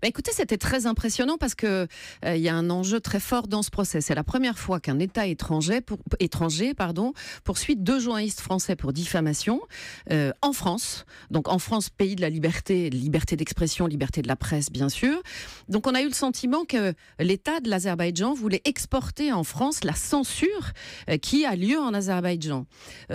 Bah, écoutez, c'était très impressionnant parce que il y a un enjeu très fort dans ce procès. C'est la première fois qu'un État étranger poursuit 2 journalistes français pour diffamation en France. Donc en France, pays de la liberté d'expression, liberté de la presse, bien sûr. Donc on a eu le sentiment que l'État de l'Azerbaïdjan voulait exporter en France la censure qui a lieu en Azerbaïdjan.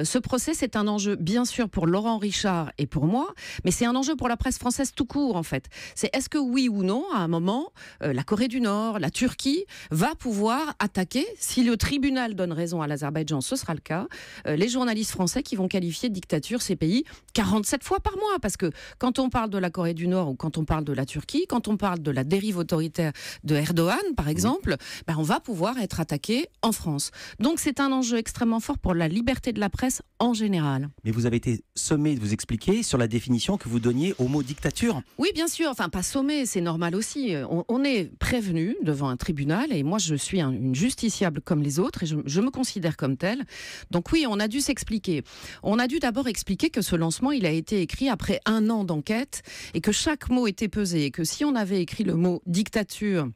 Ce procès, c'est un enjeu, bien sûr, pour Laurent Richard et pour moi, mais c'est un enjeu pour la presse française tout court, en fait. C'est est-ce que oui ou non, à un moment, la Corée du Nord, la Turquie, va pouvoir attaquer, si le tribunal donne raison à l'Azerbaïdjan, ce sera le cas, les journalistes français qui vont qualifier de dictature ces pays 47 fois par mois. Parce que quand on parle de la Corée du Nord ou quand on parle de la Turquie, quand on parle de la dérive autoritaire de Erdogan, par exemple, on va pouvoir être attaqué en France. Donc c'est un enjeu extrêmement fort pour la liberté de la presse en général. Mais vous avez été sommé de vous expliquer sur la définition que vous donniez au mot dictature. Oui, bien sûr. Enfin, pas sommé, c'est normal aussi. On est prévenu devant un tribunal et moi, je suis une justiciable comme les autres et je me considère comme telle. Donc oui, on a dû s'expliquer. On a dû d'abord expliquer que ce lancement, il a été écrit après 1 an d'enquête et que chaque mot était pesé et que si on avait écrit le mot dictature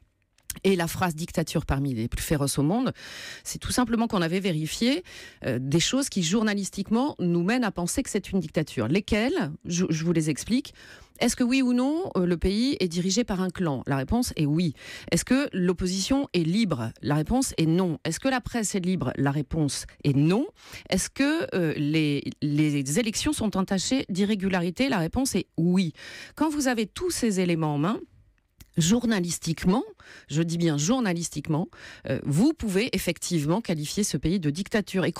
et la phrase dictature parmi les plus féroces au monde, c'est tout simplement qu'on avait vérifié des choses qui journalistiquement nous mènent à penser que c'est une dictature. Lesquelles ? Je vous les explique. Est-ce que oui ou non, le pays est dirigé par un clan ? La réponse est oui. Est-ce que l'opposition est libre ? La réponse est non. Est-ce que la presse est libre ? La réponse est non. Est-ce que les élections sont entachées d'irrégularité ? La réponse est oui. Quand vous avez tous ces éléments en main, journalistiquement, je dis bien journalistiquement, vous pouvez effectivement qualifier ce pays de dictature. Et